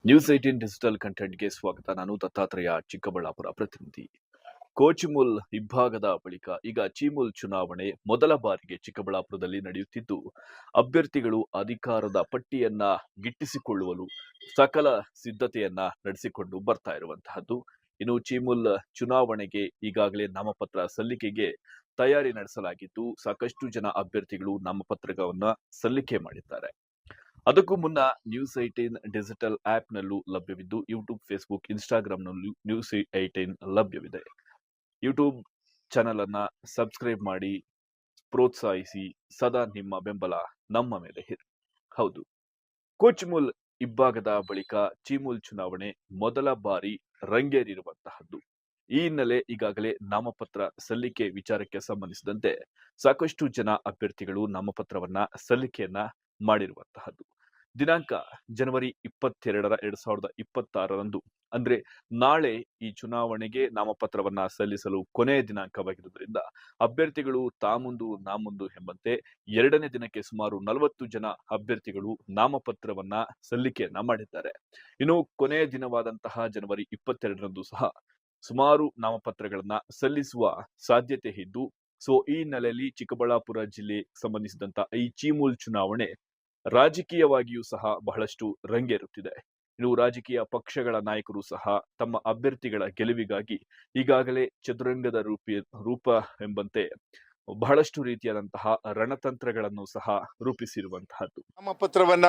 News 18 digital ಕಂಟೆಂಟ್ಗೆ ಸ್ವಾಗತ. ನಾನು ದತ್ತಾತ್ರೇಯ, ಚಿಕ್ಕಬಳ್ಳಾಪುರ ಪ್ರತಿನಿಧಿ. ಕೋಚಿಮುಲ್ ಇಬ್ಬಾಗದ ಬಳಿಕ ಈಗ ಚೀಮುಲ್ ಚುನಾವಣೆ ಮೊದಲ ಬಾರಿಗೆ ಚಿಕ್ಕಬಳ್ಳಾಪುರದಲ್ಲಿ ನಡೆಯುತ್ತಿದ್ದು, ಅಭ್ಯರ್ಥಿಗಳು ಅಧಿಕಾರದ ಪಟ್ಟಿಯನ್ನ ಗಿಟ್ಟಿಸಿಕೊಳ್ಳುವಲು ಸಕಲ ಸಿದ್ಧತೆಯನ್ನ ನಡೆಸಿಕೊಂಡು ಬರ್ತಾ ಇರುವಂತಹದ್ದು. ಇನ್ನು ಚೀಮುಲ್ ಚುನಾವಣೆಗೆ ಈಗಾಗಲೇ ನಾಮಪತ್ರ ಸಲ್ಲಿಕೆಗೆ ತಯಾರಿ ನಡೆಸಲಾಗಿದ್ದು, ಸಾಕಷ್ಟು ಜನ ಅಭ್ಯರ್ಥಿಗಳು ನಾಮಪತ್ರವನ್ನ ಸಲ್ಲಿಕೆ ಮಾಡಿದ್ದಾರೆ. ಅದಕ್ಕೂ ಮುನ್ನ ನ್ಯೂಸ್ 18 ಡಿಜಿಟಲ್ ಆಪ್ನಲ್ಲೂ ಲಭ್ಯವಿದ್ದು, ಯೂಟ್ಯೂಬ್, ಫೇಸ್ಬುಕ್, ಇನ್ಸ್ಟಾಗ್ರಾಂನಲ್ಲೂ ನ್ಯೂಸ್ 18 ಲಭ್ಯವಿದೆ. ಯೂಟ್ಯೂಬ್ ಚಾನೆಲ್ ಅನ್ನ ಸಬ್ಸ್ಕ್ರೈಬ್ ಮಾಡಿ ಪ್ರೋತ್ಸಾಹಿಸಿ. ಸದಾ ನಿಮ್ಮ ಬೆಂಬಲ ನಮ್ಮ ಮೇಲೆ ಇರಲಿ. ಹೌದು, ಕೋಚಿಮುಲ್ ಇಬ್ಬಾಗದ ಬಳಿಕ ಚೀಮುಲ್ ಚುನಾವಣೆ ಮೊದಲ ಬಾರಿ ರಂಗೇರಿರುವಂತಹದ್ದು. ಈ ಹಿನ್ನೆಲೆ ಈಗಾಗಲೇ ನಾಮಪತ್ರ ಸಲ್ಲಿಕೆ ವಿಚಾರಕ್ಕೆ ಸಂಬಂಧಿಸಿದಂತೆ ಸಾಕಷ್ಟು ಜನ ಅಭ್ಯರ್ಥಿಗಳು ನಾಮಪತ್ರವನ್ನ ಸಲ್ಲಿಕೆಯನ್ನ ಮಾಡಿರುವಂತಹದ್ದು. ದಿನಾಂಕ ಜನವರಿ 22, 2026 ಅಂದ್ರೆ ನಾಳೆ ಈ ಚುನಾವಣೆಗೆ ನಾಮಪತ್ರವನ್ನ ಸಲ್ಲಿಸಲು ಕೊನೆಯ ದಿನಾಂಕವಾಗಿರುವುದರಿಂದ ಅಭ್ಯರ್ಥಿಗಳು ತಾಮುಂದು ನಾಮುಂದು ಎಂಬಂತೆ ಎರಡನೇ ದಿನಕ್ಕೆ ಸುಮಾರು 40 ಜನ ಅಭ್ಯರ್ಥಿಗಳು ನಾಮಪತ್ರವನ್ನ ಸಲ್ಲಿಕೆಯನ್ನ ಮಾಡಿದ್ದಾರೆ. ಇನ್ನು ಕೊನೆಯ ದಿನವಾದಂತಹ ಜನವರಿ 22 ಸಹ ಸುಮಾರು ನಾಮಪತ್ರಗಳನ್ನ ಸಲ್ಲಿಸುವ ಸಾಧ್ಯತೆ ಇದ್ದು, ಈ ಹಿನ್ನೆಲೆಯಲ್ಲಿ ಚಿಕ್ಕಬಳ್ಳಾಪುರ ಜಿಲ್ಲೆ ಸಂಬಂಧಿಸಿದಂತ ಈ ಚೀಮುಲ್ ಚುನಾವಣೆ ರಾಜಕೀಯವಾಗಿಯೂ ಸಹ ಬಹಳಷ್ಟು ರಂಗೇರುತ್ತಿದೆ. ಇನ್ನು ರಾಜಕೀಯ ಪಕ್ಷಗಳ ನಾಯಕರು ಸಹ ತಮ್ಮ ಅಭ್ಯರ್ಥಿಗಳ ಗೆಲುವಿಗಾಗಿ ಈಗಾಗಲೇ ಚದುರಂಗದ ರೂಪ ಎಂಬಂತೆ ಬಹಳಷ್ಟು ರೀತಿಯಾದಂತಹ ರಣತಂತ್ರಗಳನ್ನು ಸಹ ರೂಪಿಸಿರುವಂತಹದ್ದು. ನಾಮಪತ್ರವನ್ನ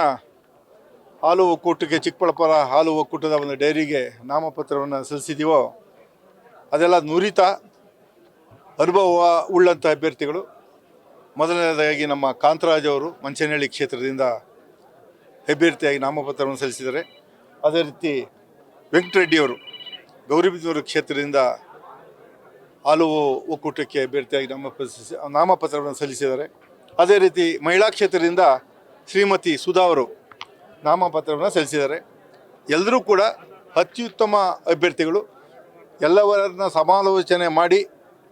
ಹಾಲು ಒಕ್ಕೂಟಕ್ಕೆ, ಚಿಕ್ಕಬಳ್ಳಾಪುರ ಹಾಲು ಒಕ್ಕೂಟದ ಒಂದು ಡೈರಿಗೆ ನಾಮಪತ್ರವನ್ನು ಸಲ್ಲಿಸಿದೀವೋ ಅದೆಲ್ಲ ನುರಿತ ಅನುಭವ ಉಳ್ಳಂಥ ಅಭ್ಯರ್ಥಿಗಳು. ಮೊದಲನೇದಾಗಿ ನಮ್ಮ ಕಾಂತರಾಜ್ ಅವರು ಮಂಚನಹಳ್ಳಿ ಕ್ಷೇತ್ರದಿಂದ ಅಭ್ಯರ್ಥಿಯಾಗಿ ನಾಮಪತ್ರವನ್ನು ಸಲ್ಲಿಸಿದ್ದಾರೆ. ಅದೇ ರೀತಿ ವೆಂಕಟರೆಡ್ಡಿಯವರು ಗೌರಿಬಿದನೂರು ಕ್ಷೇತ್ರದಿಂದ ಹಾಲು ಒಕ್ಕೂಟಕ್ಕೆ ಅಭ್ಯರ್ಥಿಯಾಗಿ ನಾಮಪತ್ರವನ್ನು ಸಲ್ಲಿಸಿದ್ದಾರೆ. ಅದೇ ರೀತಿ ಮಹಿಳಾ ಕ್ಷೇತ್ರದಿಂದ ಶ್ರೀಮತಿ ಸುಧಾ ಅವರು ನಾಮಪತ್ರವನ್ನು ಸಲ್ಲಿಸಿದ್ದಾರೆ. ಎಲ್ಲರೂ ಕೂಡ ಅತ್ಯುತ್ತಮ ಅಭ್ಯರ್ಥಿಗಳು. ಎಲ್ಲವರನ್ನ ಸಮಾಲೋಚನೆ ಮಾಡಿ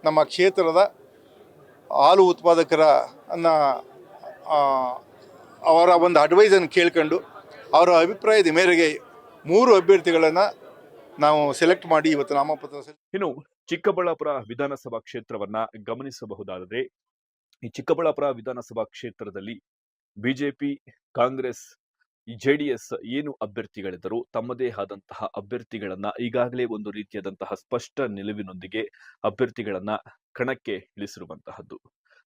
ನಮ್ಮ ಕ್ಷೇತ್ರದ ಹಾಲು ಉತ್ಪಾದಕರ ಅವರ ಒಂದು ಅಡ್ವೈಸನ್ನು ಕೇಳ್ಕೊಂಡು ಅವರ ಅಭಿಪ್ರಾಯದ ಮೇರೆಗೆ 3 ಅಭ್ಯರ್ಥಿಗಳನ್ನು ನಾವು ಸೆಲೆಕ್ಟ್ ಮಾಡಿ ಇವತ್ತು ನಾಮಪತ್ರ. ಇನ್ನು ಚಿಕ್ಕಬಳ್ಳಾಪುರ ವಿಧಾನಸಭಾ ಕ್ಷೇತ್ರವನ್ನ ಗಮನಿಸಬಹುದಾದರೆ, ಈ ಚಿಕ್ಕಬಳ್ಳಾಪುರ ವಿಧಾನಸಭಾ ಕ್ಷೇತ್ರದಲ್ಲಿ ಬಿಜೆಪಿ, ಕಾಂಗ್ರೆಸ್, ಜೆಡಿಎಸ್ ಏನು ಅಭ್ಯರ್ಥಿಗಳಿದ್ದರು ತಮ್ಮದೇ ಆದಂತಹ ಅಭ್ಯರ್ಥಿಗಳನ್ನ ಈಗಾಗಲೇ ಒಂದು ರೀತಿಯಾದಂತಹ ಸ್ಪಷ್ಟ ನಿಲುವಿನೊಂದಿಗೆ ಅಭ್ಯರ್ಥಿಗಳನ್ನ ಕಣಕ್ಕೆ ಇಳಿಸಿರುವಂತಹದ್ದು.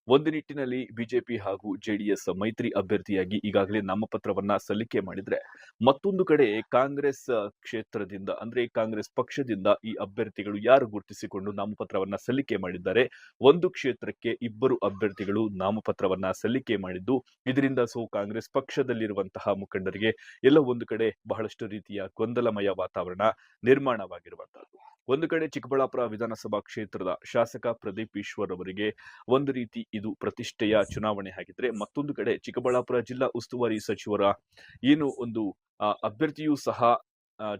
ಒಂದು ನಿಟ್ಟಿನಲ್ಲಿ ಬಿಜೆಪಿ ಹಾಗೂ ಜೆಡಿಎಸ್ ಮೈತ್ರಿ ಅಭ್ಯರ್ಥಿಯಾಗಿ ಈಗಾಗಲೇ ನಾಮಪತ್ರವನ್ನ ಸಲ್ಲಿಕೆ ಮಾಡಿದ್ರೆ, ಮತ್ತೊಂದು ಕಡೆ ಕಾಂಗ್ರೆಸ್ ಕ್ಷೇತ್ರದಿಂದ ಅಂದ್ರೆ ಕಾಂಗ್ರೆಸ್ ಪಕ್ಷದಿಂದ ಈ ಅಭ್ಯರ್ಥಿಗಳು ಯಾರು ಗುರುತಿಸಿಕೊಂಡು ನಾಮಪತ್ರವನ್ನ ಸಲ್ಲಿಕೆ ಮಾಡಿದ್ದಾರೆ, ಒಂದು ಕ್ಷೇತ್ರಕ್ಕೆ 2 ಅಭ್ಯರ್ಥಿಗಳು ನಾಮಪತ್ರವನ್ನ ಸಲ್ಲಿಕೆ ಮಾಡಿದ್ದು, ಇದರಿಂದ ಕಾಂಗ್ರೆಸ್ ಪಕ್ಷದಲ್ಲಿರುವಂತಹ ಮುಖಂಡರಿಗೆ ಎಲ್ಲ ಒಂದು ಕಡೆ ಬಹಳಷ್ಟು ರೀತಿಯ ಗೊಂದಲಮಯ ವಾತಾವರಣ ನಿರ್ಮಾಣವಾಗಿರುವಂತಹದ್ದು. ಒಂದು ಕಡೆ ಚಿಕ್ಕಬಳ್ಳಾಪುರ ವಿಧಾನಸಭಾ ಕ್ಷೇತ್ರದ ಶಾಸಕ ಪ್ರದೀಪ್ ಈಶ್ವರ್ ಅವರಿಗೆ ಒಂದು ರೀತಿ ಇದು ಪ್ರತಿಷ್ಠೆಯ ಚುನಾವಣೆ ಆಗಿದ್ರೆ, ಮತ್ತೊಂದು ಕಡೆ ಚಿಕ್ಕಬಳ್ಳಾಪುರ ಜಿಲ್ಲಾ ಉಸ್ತುವಾರಿ ಸಚಿವರ ಏನು ಒಂದು ಅಭ್ಯರ್ಥಿಯೂ ಸಹ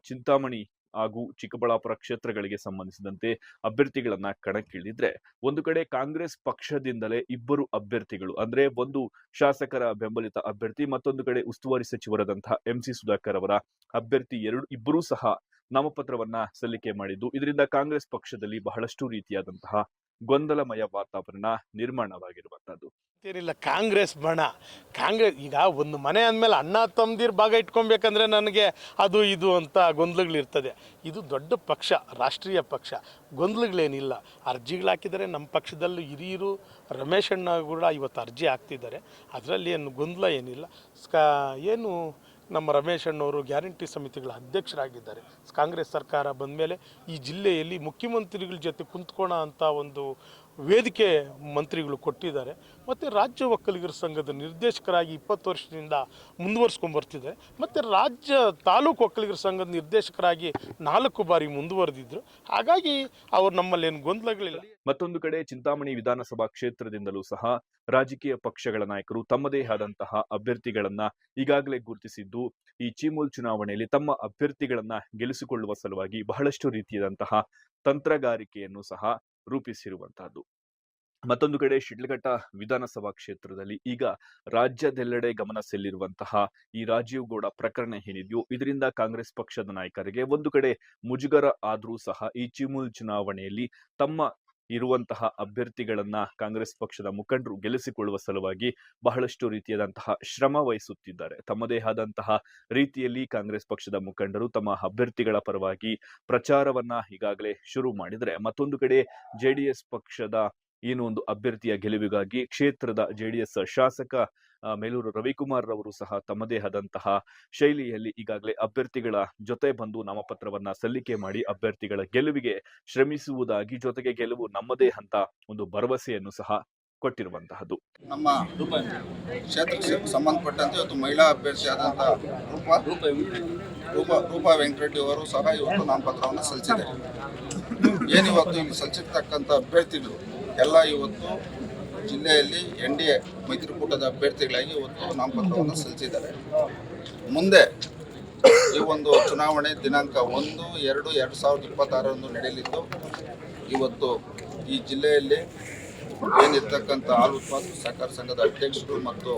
ಚಿಂತಾಮಣಿ ಹಾಗೂ ಚಿಕ್ಕಬಳ್ಳಾಪುರ ಕ್ಷೇತ್ರಗಳಿಗೆ ಸಂಬಂಧಿಸಿದಂತೆ ಅಭ್ಯರ್ಥಿಗಳನ್ನ ಕಣಕ್ಕಿಳಿದಿದ್ರೆ, ಒಂದು ಕಡೆ ಕಾಂಗ್ರೆಸ್ ಪಕ್ಷದಿಂದಲೇ 2 ಅಭ್ಯರ್ಥಿಗಳು ಅಂದ್ರೆ ಒಂದು ಶಾಸಕರ ಬೆಂಬಲಿತ ಅಭ್ಯರ್ಥಿ, ಮತ್ತೊಂದು ಕಡೆ ಉಸ್ತುವಾರಿ ಸಚಿವರಾದಂತಹ MC ಸುಧಾಕರ್ ಅವರ ಅಭ್ಯರ್ಥಿ ಇಬ್ಬರೂ ಸಹ ನಾಮಪತ್ರವನ್ನ ಸಲ್ಲಿಕೆ ಮಾಡಿದ್ದು, ಇದರಿಂದ ಕಾಂಗ್ರೆಸ್ ಪಕ್ಷದಲ್ಲಿ ಬಹಳಷ್ಟು ರೀತಿಯಾದಂತಹ ಗೊಂದಲಮಯ ವಾತಾವರಣ ನಿರ್ಮಾಣವಾಗಿರುವಂತಹದ್ದು. ಏನಿಲ್ಲ, ಕಾಂಗ್ರೆಸ್ ಬಣ ಕಾಂಗ್ರೆಸ್ ಈಗ ಒಂದು ಮನೆ ಅಂದಮೇಲೆ ಅಣ್ಣ ತಮ್ಮದಿರು ಭಾಗ ಇಟ್ಕೊಬೇಕಂದ್ರೆ ನನಗೆ ಅದು ಇದು ಅಂತ ಗೊಂದಲಗಳಿರ್ತದೆ. ಇದು ದೊಡ್ಡ ಪಕ್ಷ, ರಾಷ್ಟ್ರೀಯ ಪಕ್ಷ, ಗೊಂದಲಗಳೇನಿಲ್ಲ. ಅರ್ಜಿಗಳು ಹಾಕಿದ್ದಾರೆ. ನಮ್ಮ ಪಕ್ಷದಲ್ಲೂ ಹಿರಿಯರು ರಮೇಶ್ ಅಣ್ಣ ಕೂಡ ಇವತ್ತು ಅರ್ಜಿ ಹಾಕ್ತಿದ್ದಾರೆ. ಅದರಲ್ಲಿ ಏನು ಗೊಂದಲ ಏನಿಲ್ಲ. ಏನು ನಮ್ಮ ರಮೇಶ್ ಅಣ್ಣವರು ಗ್ಯಾರಂಟಿ ಸಮಿತಿಗಳ ಅಧ್ಯಕ್ಷರಾಗಿದ್ದಾರೆ. ಕಾಂಗ್ರೆಸ್ ಸರ್ಕಾರ ಬಂದ ಮೇಲೆ ಈ ಜಿಲ್ಲೆಯಲ್ಲಿ ಮುಖ್ಯಮಂತ್ರಿಗಳ ಜೊತೆ ಕುಂತ್ಕೋಣ ಅಂತ ಒಂದು ವೇದಿಕೆ ಮಂತ್ರಿಗಳು ಕೊಟ್ಟಿದ್ದಾರೆ. ಮತ್ತು ರಾಜ್ಯ ಒಕ್ಕಲಿಗರ ಸಂಘದ ನಿರ್ದೇಶಕರಾಗಿ 20 ವರ್ಷದಿಂದ ಮುಂದುವರ್ಸ್ಕೊಂಡು ಬರ್ತಿದ್ದಾರೆ. ಮತ್ತು ರಾಜ್ಯ ತಾಲೂಕು ಒಕ್ಕಲಿಗರ ಸಂಘದ ನಿರ್ದೇಶಕರಾಗಿ 4 ಬಾರಿ ಮುಂದುವರೆದಿದ್ರು. ಹಾಗಾಗಿ ಅವ್ರು ನಮ್ಮಲ್ಲಿ ಏನು ಗೊಂದಲಗಳಿಲ್ಲ. ಮತ್ತೊಂದು ಕಡೆ ಚಿಂತಾಮಣಿ ವಿಧಾನಸಭಾ ಕ್ಷೇತ್ರದಿಂದಲೂ ಸಹ ರಾಜಕೀಯ ಪಕ್ಷಗಳ ನಾಯಕರು ತಮ್ಮದೇ ಆದಂತಹ ಅಭ್ಯರ್ಥಿಗಳನ್ನ ಈಗಾಗಲೇ ಗುರುತಿಸಿದ್ದು, ಈ ಚೀಮುಲ್ ಚುನಾವಣೆಯಲ್ಲಿ ತಮ್ಮ ಅಭ್ಯರ್ಥಿಗಳನ್ನ ಗೆಲ್ಲಿಸಿಕೊಳ್ಳುವ ಸಲುವಾಗಿ ಬಹಳಷ್ಟು ರೀತಿಯಾದಂತಹ ತಂತ್ರಗಾರಿಕೆಯನ್ನು ಸಹ ರೂಪಿಸಿರುವಂತಹದ್ದು. ಮತ್ತೊಂದು ಕಡೆ ಶಿಡ್ಲಘಟ್ಟ ವಿಧಾನಸಭಾ ಕ್ಷೇತ್ರದಲ್ಲಿ ಈಗ ರಾಜ್ಯದೆಲ್ಲೆಡೆ ಗಮನ ಸೆಲ್ಲಿರುವಂತಹ ಈ ರಾಜೀವ್ ಗೌಡ ಪ್ರಕರಣ ಏನಿದೆಯೋ ಇದರಿಂದ ಕಾಂಗ್ರೆಸ್ ಪಕ್ಷದ ನಾಯಕರಿಗೆ ಒಂದು ಕಡೆ ಮುಜುಗರ ಆದ್ರೂ ಸಹ ಈ ಚಿಮುಲ್ ಚುನಾವಣೆಯಲ್ಲಿ ತಮ್ಮ ಇರುವಂತಹ ಅಭ್ಯರ್ಥಿಗಳನ್ನ ಕಾಂಗ್ರೆಸ್ ಪಕ್ಷದ ಮುಖಂಡರು ಗೆಲ್ಲಿಸಿಕೊಳ್ಳುವ ಸಲುವಾಗಿ ಬಹಳಷ್ಟು ರೀತಿಯಾದಂತಹ ಶ್ರಮ ವಹಿಸುತ್ತಿದ್ದಾರೆ. ತಮ್ಮದೇ ಆದಂತಹ ರೀತಿಯಲ್ಲಿ ಕಾಂಗ್ರೆಸ್ ಪಕ್ಷದ ಮುಖಂಡರು ತಮ್ಮ ಅಭ್ಯರ್ಥಿಗಳ ಪರವಾಗಿ ಪ್ರಚಾರವನ್ನ ಈಗಾಗಲೇ ಶುರು ಮಾಡಿದರೆ, ಮತ್ತೊಂದು ಕಡೆ ಜೆಡಿಎಸ್ ಪಕ್ಷದ ಏನು ಒಂದು ಅಭ್ಯರ್ಥಿಯ ಗೆಲುವಿಗಾಗಿ ಕ್ಷೇತ್ರದ ಜೆಡಿಎಸ್ ಶಾಸಕ ಮೇಲೂರು ರವಿಕುಮಾರ್ ರವರು ಸಹ ತಮ್ಮದೇ ಆದಂತಹ ಶೈಲಿಯಲ್ಲಿ ಈಗಾಗಲೇ ಅಭ್ಯರ್ಥಿಗಳ ಜೊತೆ ಬಂದು ನಾಮಪತ್ರವನ್ನ ಸಲ್ಲಿಕೆ ಮಾಡಿ ಅಭ್ಯರ್ಥಿಗಳ ಗೆಲುವಿಗೆ ಶ್ರಮಿಸುವುದಾಗಿ, ಜೊತೆಗೆ ಗೆಲುವು ನಮ್ಮದೇ ಅಂತ ಒಂದು ಭರವಸೆಯನ್ನು ಸಹ ಕೊಟ್ಟಿರುವಂತಹದ್ದು. ನಮ್ಮ ಕ್ಷೇತ್ರಕ್ಕೆ ಸಂಬಂಧಪಟ್ಟಂತೆ ಇವತ್ತು ಮಹಿಳಾ ಅಭ್ಯರ್ಥಿಯಾದಂಥ ರೂಪಾ ವೆಂಕಟರೆಡ್ಡಿ ಅವರು ಸಹ ಇವತ್ತು ನಾಮಪತ್ರವನ್ನು ಸಲ್ಲಿಸಿದ್ದಾರೆ. ಏನಿವತ್ತು ಇಲ್ಲಿ ಸಲ್ಲಿಸಿರ್ತಕ್ಕಂಥ ಅಭ್ಯರ್ಥಿಗಳು ಎಲ್ಲ ಇವತ್ತು ಜಿಲ್ಲೆಯಲ್ಲಿ NDA ಮೈತ್ರಿಕೂಟದ ಅಭ್ಯರ್ಥಿಗಳಾಗಿ ಇವತ್ತು ನಾಮಪತ್ರವನ್ನು ಸಲ್ಲಿಸಿದ್ದಾರೆ. ಮುಂದೆ ಈ ಒಂದು ಚುನಾವಣೆ ದಿನಾಂಕ 1/2/2026 ನಡೆಯಲಿದ್ದು, ಇವತ್ತು ಈ ಜಿಲ್ಲೆಯಲ್ಲಿ ಏನಿರ್ತಕ್ಕಂಥ ಹಾಲು ಉತ್ಪಾದಕ ಸಹಕಾರ ಸಂಘದ ಅಧ್ಯಕ್ಷರು ಮತ್ತು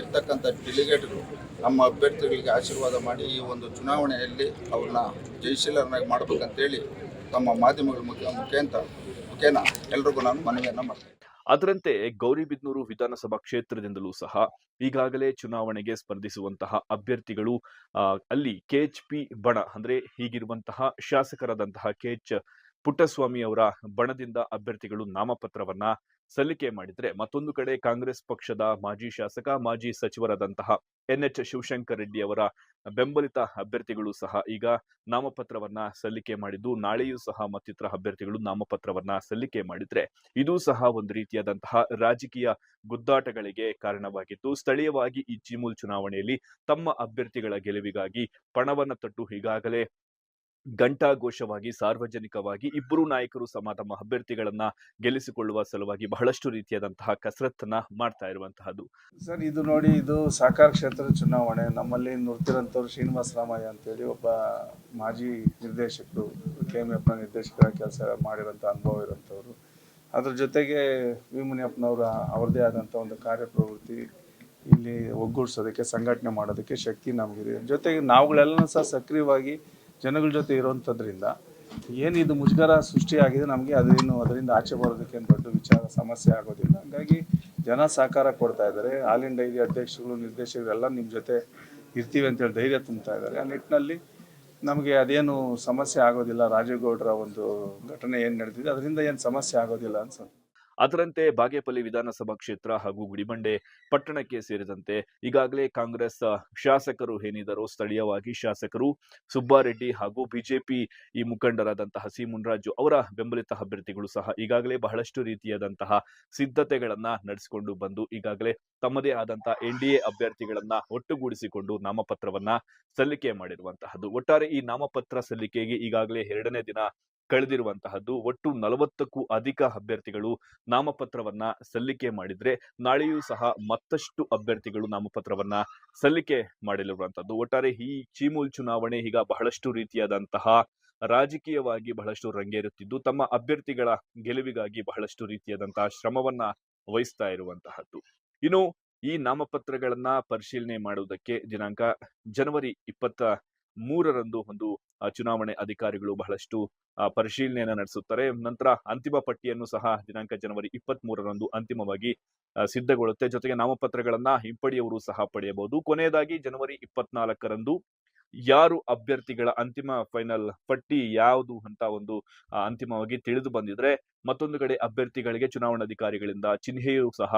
ಇರ್ತಕ್ಕಂಥ ಡೆಲಿಗೇಟ್ಗಳು ನಮ್ಮ ಅಭ್ಯರ್ಥಿಗಳಿಗೆ ಆಶೀರ್ವಾದ ಮಾಡಿ ಈ ಒಂದು ಚುನಾವಣೆಯಲ್ಲಿ ಅವ್ರನ್ನ ಜಯಶೀಲರನ್ನಾಗಿ ಮಾಡಬೇಕಂತೇಳಿ ತಮ್ಮ ಮಾಧ್ಯಮಗಳ ಮುಖೇನ ಎಲ್ರಿಗೂ ನಾನು ಮನವಿಯನ್ನು ಮಾಡ್ತೀನಿ. ಅದರಂತೆ ಗೌರಿಬಿದನೂರು ವಿಧಾನಸಭಾ ಕ್ಷೇತ್ರದಿಂದಲೂ ಸಹ ಈಗಾಗಲೇ ಚುನಾವಣೆಗೆ ಸ್ಪರ್ಧಿಸುವಂತಹ ಅಭ್ಯರ್ಥಿಗಳು ಅಲ್ಲಿ KHP ಬಣ ಅಂದ್ರೆ ಹೀಗಿರುವಂತಹ ಶಾಸಕರಾದಂತಹ KH ಪುಟ್ಟಸ್ವಾಮಿ ಅವರ ಬಣದಿಂದ ಅಭ್ಯರ್ಥಿಗಳು ನಾಮಪತ್ರವನ್ನ ಸಲ್ಲಿಕೆ ಮಾಡಿದ್ರೆ, ಮತ್ತೊಂದು ಕಡೆ ಕಾಂಗ್ರೆಸ್ ಪಕ್ಷದ ಮಾಜಿ ಶಾಸಕ ಮಾಜಿ ಸಚಿವರಾದಂತಹ NH ಶಿವಶಂಕರ್ ರೆಡ್ಡಿ ಅವರ ಬೆಂಬಲಿತ ಅಭ್ಯರ್ಥಿಗಳು ಸಹ ಈಗ ನಾಮಪತ್ರವನ್ನ ಸಲ್ಲಿಕೆ ಮಾಡಿದ್ದು, ನಾಳೆಯೂ ಸಹ ಮತ್ತಿತರ ಅಭ್ಯರ್ಥಿಗಳು ನಾಮಪತ್ರವನ್ನ ಸಲ್ಲಿಕೆ ಮಾಡಿದ್ರೆ ಇದು ಸಹ ಒಂದು ರೀತಿಯಾದಂತಹ ರಾಜಕೀಯ ಗುದ್ದಾಟಗಳಿಗೆ ಕಾರಣವಾಗಿತ್ತು. ಸ್ಥಳೀಯವಾಗಿ ಈ ಚಿಮುಲ್ ಚುನಾವಣೆಯಲ್ಲಿ ತಮ್ಮ ಅಭ್ಯರ್ಥಿಗಳ ಗೆಲುವಿಗಾಗಿ ಪಣವನ್ನ ತೊಟ್ಟು ಈಗಾಗಲೇ ಘಂಟಾಘೋಷವಾಗಿ ಸಾರ್ವಜನಿಕವಾಗಿ ಇಬ್ಬರು ನಾಯಕರು ಸಮ ತಮ್ಮ ಅಭ್ಯರ್ಥಿಗಳನ್ನ ಗೆಲ್ಲಿಸಿಕೊಳ್ಳುವ ಸಲುವಾಗಿ ಬಹಳಷ್ಟು ರೀತಿಯಾದಂತಹ ಕಸರತ್ತನ್ನ ಮಾಡ್ತಾ ಇರುವಂತಹದ್ದು. ಸರ್, ಇದು ನೋಡಿ, ಇದು ಸಹಕಾರ ಕ್ಷೇತ್ರದ ಚುನಾವಣೆ. ನಮ್ಮಲ್ಲಿ ನುರ್ತಿರಂತವ್ರು ಶ್ರೀನಿವಾಸ ರಾಮಯ್ಯ ಅಂತೇಳಿ ಒಬ್ಬ ಮಾಜಿ ನಿರ್ದೇಶಕರು, KMF ನಿರ್ದೇಶಕರಾಗಿ ಕೆಲಸ ಮಾಡಿರೋಂಥ ಅನುಭವ ಇರೋಂಥವ್ರು. ಅದ್ರ ಜೊತೆಗೆ ವಿ ಮುನಿಯಪ್ಪನವರ ಅವ್ರದ್ದೇ ಆದಂಥ ಒಂದು ಕಾರ್ಯಪ್ರವೃತ್ತಿ, ಇಲ್ಲಿ ಒಗ್ಗೂಡಿಸೋದಕ್ಕೆ ಸಂಘಟನೆ ಮಾಡೋದಕ್ಕೆ ಶಕ್ತಿ ನಮಗಿದೆ. ಜೊತೆಗೆ ನಾವುಗಳೆಲ್ಲ ಸಹ ಸಕ್ರಿಯವಾಗಿ ಜನಗಳ ಜೊತೆ ಇರೋವಂಥದ್ರಿಂದ ಏನಿದು ಮುಜುಗರ ಸೃಷ್ಟಿಯಾಗಿದೆ ನಮಗೆ ಅದರಿಂದ ಆಚೆ ಬರೋದಕ್ಕೆ ದೊಡ್ಡ ಸಮಸ್ಯೆ ಆಗೋದಿಲ್ಲ. ಹಾಗಾಗಿ ಜನ ಸಹಕಾರ ಕೊಡ್ತಾ ಇದ್ದಾರೆ. ಹಾಲಿನ ಡೈರಿ ಅಧ್ಯಕ್ಷರು ನಿರ್ದೇಶಕರು ಎಲ್ಲ ನಿಮ್ಮ ಜೊತೆ ಇರ್ತೀವಿ ಅಂತೇಳಿ ಧೈರ್ಯ ತುಂಬ್ತಾ ಇದ್ದಾರೆ. ಆ ನಿಟ್ಟಿನಲ್ಲಿ ನಮಗೆ ಅದೇನು ಸಮಸ್ಯೆ ಆಗೋದಿಲ್ಲ. ರಾಜೀವ್ ಗೌಡರ ಒಂದು ಘಟನೆ ಏನು ನಡೆದಿದೆ ಅದರಿಂದ ಏನು ಸಮಸ್ಯೆ ಆಗೋದಿಲ್ಲ ಅನ್ಸುತ್ತೆ. ಅದರಂತೆ ಬಾಗೇಪಲ್ಲಿ ವಿಧಾನಸಭಾ ಕ್ಷೇತ್ರ ಹಾಗೂ ಗುಡಿಬಂಡೆ ಪಟ್ಟಣಕ್ಕೆ ಸೇರಿದಂತೆ ಈಗಾಗಲೇ ಕಾಂಗ್ರೆಸ್ ಶಾಸಕರು ಏನಿದ್ದಾರೋ ಸ್ಥಳೀಯವಾಗಿ ಶಾಸಕರು ಸುಬ್ಬಾರೆಡ್ಡಿ ಹಾಗೂ ಬಿಜೆಪಿ ಈ ಮುಖಂಡರಾದಂತಹ ಸಿ ಮುನ್ರಾಜು ಅವರ ಬೆಂಬಲಿತ ಅಭ್ಯರ್ಥಿಗಳು ಸಹ ಈಗಾಗಲೇ ಬಹಳಷ್ಟು ರೀತಿಯಾದಂತಹ ಸಿದ್ಧತೆಗಳನ್ನ ನಡೆಸಿಕೊಂಡು ಬಂದು ಈಗಾಗಲೇ ತಮ್ಮದೇ ಆದಂತಹ NDA ಅಭ್ಯರ್ಥಿಗಳನ್ನ ಒಟ್ಟುಗೂಡಿಸಿಕೊಂಡು ನಾಮಪತ್ರವನ್ನ ಸಲ್ಲಿಕೆ ಮಾಡಿರುವಂತಹದ್ದು. ಒಟ್ಟಾರೆ ಈ ನಾಮಪತ್ರ ಸಲ್ಲಿಕೆಗೆ ಈಗಾಗಲೇ 2ನೇ ದಿನ ಕಳೆದಿರುವಂತಹದ್ದು. ಒಟ್ಟು 40ಕ್ಕೂ ಅಧಿಕ ಅಭ್ಯರ್ಥಿಗಳು ನಾಮಪತ್ರವನ್ನ ಸಲ್ಲಿಕೆ ಮಾಡಿದ್ರೆ, ನಾಳೆಯೂ ಸಹ ಮತ್ತಷ್ಟು ಅಭ್ಯರ್ಥಿಗಳು ನಾಮಪತ್ರವನ್ನ ಸಲ್ಲಿಕೆ ಮಾಡಲಿರುವಂತದ್ದು. ಒಟ್ಟಾರೆ ಈ ಚಿಮುಲ್ ಚುನಾವಣೆ ಈಗ ಬಹಳಷ್ಟು ರೀತಿಯಾದಂತಹ ರಾಜಕೀಯವಾಗಿ ಬಹಳಷ್ಟು ರಂಗೇರುತ್ತಿದ್ದು, ತಮ್ಮ ಅಭ್ಯರ್ಥಿಗಳ ಗೆಲುವಿಗಾಗಿ ಬಹಳಷ್ಟು ರೀತಿಯಾದಂತಹ ಶ್ರಮವನ್ನ ವಹಿಸ್ತಾ ಇರುವಂತಹದ್ದು. ಇನ್ನು ಈ ನಾಮಪತ್ರಗಳನ್ನ ಪರಿಶೀಲನೆ ಮಾಡುವುದಕ್ಕೆ ದಿನಾಂಕ ಜನವರಿ 23ರಂದು ಒಂದು ಚುನಾವಣೆ ಅಧಿಕಾರಿಗಳು ಬಹಳಷ್ಟು ಪರಿಶೀಲನೆಯನ್ನ ನಡೆಸುತ್ತಾರೆ. ನಂತರ ಅಂತಿಮ ಪಟ್ಟಿಯನ್ನು ಸಹ ದಿನಾಂಕ ಜನವರಿ 23ರಂದು ಅಂತಿಮವಾಗಿ ಸಿದ್ಧಗೊಳ್ಳುತ್ತೆ. ಜೊತೆಗೆ ನಾಮಪತ್ರಗಳನ್ನ ಹಿಂಪಡೆಯುವವರು ಸಹ ಪಡೆಯಬಹುದು. ಕೊನೆಯದಾಗಿ ಜನವರಿ 24ರಂದು ಯಾರು ಅಭ್ಯರ್ಥಿಗಳ ಅಂತಿಮ ಫೈನಲ್ ಪಟ್ಟಿ ಯಾವುದು ಅಂತ ಒಂದು ಅಂತಿಮವಾಗಿ ತಿಳಿದು ಬಂದಿದ್ರೆ, ಮತ್ತೊಂದು ಕಡೆ ಅಭ್ಯರ್ಥಿಗಳಿಗೆ ಚುನಾವಣಾಧಿಕಾರಿಗಳಿಂದ ಚಿಹ್ನೆಯೂ ಸಹ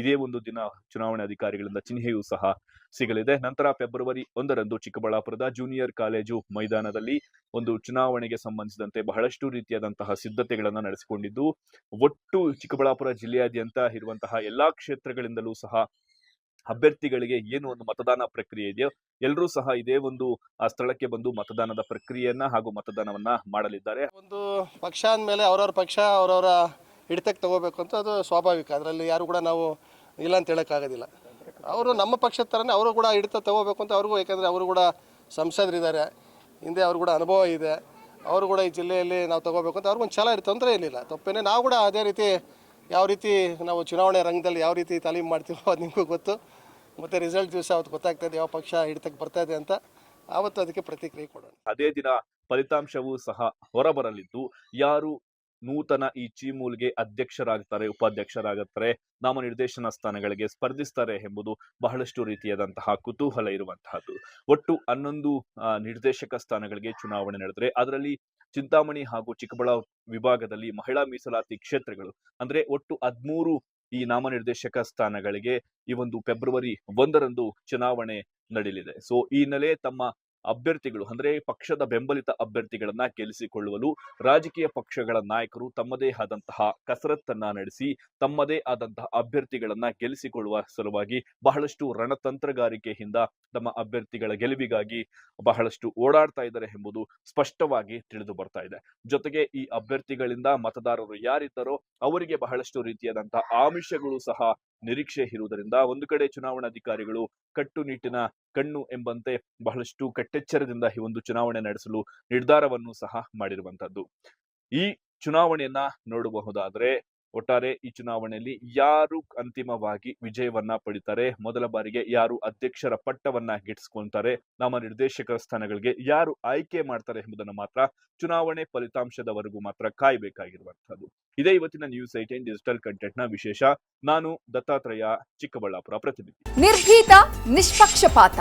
ಇದೇ ಒಂದು ದಿನ ಚುನಾವಣಾಧಿಕಾರಿಗಳಿಂದ ಚಿಹ್ನೆಯೂ ಸಹ ಸಿಗಲಿದೆ. ನಂತರ ಫೆಬ್ರವರಿ 1ರಂದು ಚಿಕ್ಕಬಳ್ಳಾಪುರದ ಜೂನಿಯರ್ ಕಾಲೇಜು ಮೈದಾನದಲ್ಲಿ ಒಂದು ಚುನಾವಣೆಗೆ ಸಂಬಂಧಿಸಿದಂತೆ ಬಹಳಷ್ಟು ರೀತಿಯಾದಂತಹ ಸಿದ್ಧತೆಗಳನ್ನ ನಡೆಸಿಕೊಂಡಿದ್ದು, ಒಟ್ಟು ಚಿಕ್ಕಬಳ್ಳಾಪುರ ಜಿಲ್ಲೆಯಾದ್ಯಂತ ಇರುವಂತಹ ಎಲ್ಲಾ ಕ್ಷೇತ್ರಗಳಿಂದಲೂ ಸಹ ಅಭ್ಯರ್ಥಿಗಳಿಗೆ ಏನು ಒಂದು ಮತದಾನ ಪ್ರಕ್ರಿಯೆ ಇದೆಯೋ ಎಲ್ಲರೂ ಸಹ ಇದೇ ಒಂದು ಸ್ಥಳಕ್ಕೆ ಬಂದು ಮತದಾನದ ಪ್ರಕ್ರಿಯೆಯನ್ನ ಹಾಗೂ ಮತದಾನವನ್ನ ಮಾಡಲಿದ್ದಾರೆ. ಒಂದು ಪಕ್ಷ ಅಂದಮೇಲೆ ಅವರವ್ರ ಪಕ್ಷ ಅವರವರ ಹಿಡಿತಕ್ಕೆ ತಗೋಬೇಕು ಅಂತ ಅದು ಸ್ವಾಭಾವಿಕ. ಅದರಲ್ಲಿ ಯಾರು ಕೂಡ ನಾವು ಇಲ್ಲ ಅಂತ ಹೇಳೋಕ್ಕಾಗೋದಿಲ್ಲ. ಅವರು ನಮ್ಮ ಪಕ್ಷದ ಥರನೇ ಅವರು ಕೂಡ ಹಿಡಿತ ತಗೋಬೇಕು ಅಂತ ಅವ್ರಿಗೂ, ಯಾಕೆಂದರೆ ಅವರು ಕೂಡ ಸಂಸದರಿದ್ದಾರೆ, ಹಿಂದೆ ಅವರು ಕೂಡ ಅನುಭವ ಇದೆ. ಅವರು ಕೂಡ ಈ ಜಿಲ್ಲೆಯಲ್ಲಿ ನಾವು ತಗೋಬೇಕು ಅಂತ ಅವ್ರಿಗೊಂದು ಛಲ ಇರುತ್ತೆ, ತೊಂದರೆ ಏನಿಲ್ಲ, ತಪ್ಪೇನೆ. ನಾವು ಕೂಡ ಅದೇ ರೀತಿ ಯಾವ ರೀತಿ ನಾವು ಚುನಾವಣೆ ರಂಗದಲ್ಲಿ ಯಾವ ರೀತಿ ತಾಲೀಮು ಮಾಡ್ತೀವೋ ಅದು ನಿಮಗೂ ಗೊತ್ತು. ಮತ್ತು ರಿಸಲ್ಟ್ ದಿವಸ ಅವತ್ತು ಗೊತ್ತಾಗ್ತದೆ ಯಾವ ಪಕ್ಷ ಹಿಡಿತಕ್ಕೆ ಬರ್ತಾ ಇದೆ ಅಂತ, ಆವತ್ತು ಅದಕ್ಕೆ ಪ್ರತಿಕ್ರಿಯೆ ಕೊಡೋಣ. ಅದೇ ದಿನ ಫಲಿತಾಂಶವೂ ಸಹ ಹೊರಬರಲಿದ್ದು ಯಾರು ನೂತನ ಈ ಚೀಮೂಲ್ಗೆ ಅಧ್ಯಕ್ಷರಾಗುತ್ತಾರೆ, ಉಪಾಧ್ಯಕ್ಷರಾಗುತ್ತಾರೆ, ನಾಮನಿರ್ದೇಶನ ಸ್ಥಾನಗಳಿಗೆ ಸ್ಪರ್ಧಿಸ್ತಾರೆ ಎಂಬುದು ಬಹಳಷ್ಟು ರೀತಿಯಾದಂತಹ ಕುತೂಹಲ ಇರುವಂತಹದ್ದು. ಒಟ್ಟು 11 ನಿರ್ದೇಶಕ ಸ್ಥಾನಗಳಿಗೆ ಚುನಾವಣೆ ನಡೆದರೆ ಅದರಲ್ಲಿ ಚಿಂತಾಮಣಿ ಹಾಗೂ ಚಿಕ್ಕಬಳ್ಳಾಪುರ ವಿಭಾಗದಲ್ಲಿ ಮಹಿಳಾ ಮೀಸಲಾತಿ ಕ್ಷೇತ್ರಗಳು ಅಂದ್ರೆ ಒಟ್ಟು 13 ಈ ನಾಮನಿರ್ದೇಶಕ ಸ್ಥಾನಗಳಿಗೆ ಈ ಒಂದು ಫೆಬ್ರವರಿ 1ರಂದು ಚುನಾವಣೆ ನಡೆಯಲಿದೆ. ಸೊ ಈ ಹಿನ್ನೆಲೆ ತಮ್ಮ ಅಭ್ಯರ್ಥಿಗಳು ಅಂದ್ರೆ ಪಕ್ಷದ ಬೆಂಬಲಿತ ಅಭ್ಯರ್ಥಿಗಳನ್ನ ಗೆಲ್ಲಿಸಿಕೊಳ್ಳುವಲು ರಾಜಕೀಯ ಪಕ್ಷಗಳ ನಾಯಕರು ತಮ್ಮದೇ ಆದಂತಹ ಕಸರತ್ತನ್ನ ನಡೆಸಿ ತಮ್ಮದೇ ಆದಂತಹ ಅಭ್ಯರ್ಥಿಗಳನ್ನ ಗೆಲ್ಲಿಸಿಕೊಳ್ಳುವ ಸಲುವಾಗಿ ಬಹಳಷ್ಟು ರಣತಂತ್ರಗಾರಿಕೆಯಿಂದ ತಮ್ಮ ಅಭ್ಯರ್ಥಿಗಳ ಗೆಲುವಿಗಾಗಿ ಬಹಳಷ್ಟು ಓಡಾಡ್ತಾ ಇದ್ದಾರೆ ಎಂಬುದು ಸ್ಪಷ್ಟವಾಗಿ ತಿಳಿದು ಬರ್ತಾ ಇದೆ. ಜೊತೆಗೆ ಈ ಅಭ್ಯರ್ಥಿಗಳಿಂದ ಮತದಾರರು ಯಾರಿದ್ದಾರೋ ಅವರಿಗೆ ಬಹಳಷ್ಟು ರೀತಿಯಾದಂತಹ ಆಮಿಷಗಳು ಸಹ ನಿರೀಕ್ಷೆ ಇರುವುದರಿಂದ ಒಂದು ಕಡೆ ಚುನಾವಣಾಧಿಕಾರಿಗಳು ಕಟ್ಟುನಿಟ್ಟಿನ ಕಣ್ಣು ಎಂಬಂತೆ ಬಹಳಷ್ಟು ಕಟ್ಟೆಚ್ಚರದಿಂದ ಈ ಒಂದು ಚುನಾವಣೆ ನಡೆಸಲು ನಿರ್ಧಾರವನ್ನು ಸಹ ಮಾಡಿರುವಂತದ್ದು. ಈ ಚುನಾವಣೆಯನ್ನ ನೋಡಬಹುದಾದ್ರೆ ಒಟ್ಟಾರೆ ಈ ಚುನಾವಣೆಯಲ್ಲಿ ಯಾರು ಅಂತಿಮವಾಗಿ ವಿಜಯವನ್ನ ಪಡಿತಾರೆ, ಮೊದಲ ಬಾರಿಗೆ ಯಾರು ಅಧ್ಯಕ್ಷರ ಪಟ್ಟವನ್ನ ಗಿಟ್ಟಿಸ್ಕೊಂತಾರೆ, ನಮ್ಮ ನಿರ್ದೇಶಕರ ಸ್ಥಾನಗಳಿಗೆ ಯಾರು ಆಯ್ಕೆ ಮಾಡ್ತಾರೆ ಎಂಬುದನ್ನು ಮಾತ್ರ ಚುನಾವಣೆ ಫಲಿತಾಂಶದವರೆಗೂ ಮಾತ್ರ ಕಾಯಬೇಕಾಗಿರುವಂತಹದ್ದು. ಇದೇ ಇವತ್ತಿನ ನ್ಯೂಸ್ 18 ಡಿಜಿಟಲ್ ಕಂಟೆಂಟ್ ನ ವಿಶೇಷ. ನಾನು ದತ್ತಾತ್ರೇಯ, ಚಿಕ್ಕಬಳ್ಳಾಪುರ ಪ್ರತಿನಿಧಿ. ನಿರ್ಭೀತ, ನಿಷ್ಪಕ್ಷಪಾತ,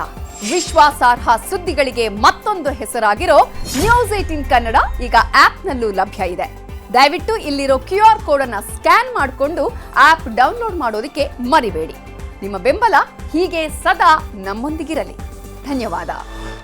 ವಿಶ್ವಾಸಾರ್ಹ ಸುದ್ದಿಗಳಿಗೆ ಮತ್ತೊಂದು ಹೆಸರಾಗಿರೋ ನ್ಯೂಸ್ 18 ಕನ್ನಡ ಈಗ ಆಪ್ನಲ್ಲೂ ಲಭ್ಯ ಇದೆ. ದಯವಿಟ್ಟು ಇಲ್ಲಿರೋ QR ಕೋಡ್ ಅನ್ನ ಸ್ಕ್ಯಾನ್ ಮಾಡಿಕೊಂಡು ಆಪ್ ಡೌನ್ಲೋಡ್ ಮಾಡೋದಕ್ಕೆ ಮರಿಬೇಡಿ. ನಿಮ್ಮ ಬೆಂಬಲ ಹೀಗೆ ಸದಾ ನಮ್ಮೊಂದಿಗಿರಲಿ. ಧನ್ಯವಾದ.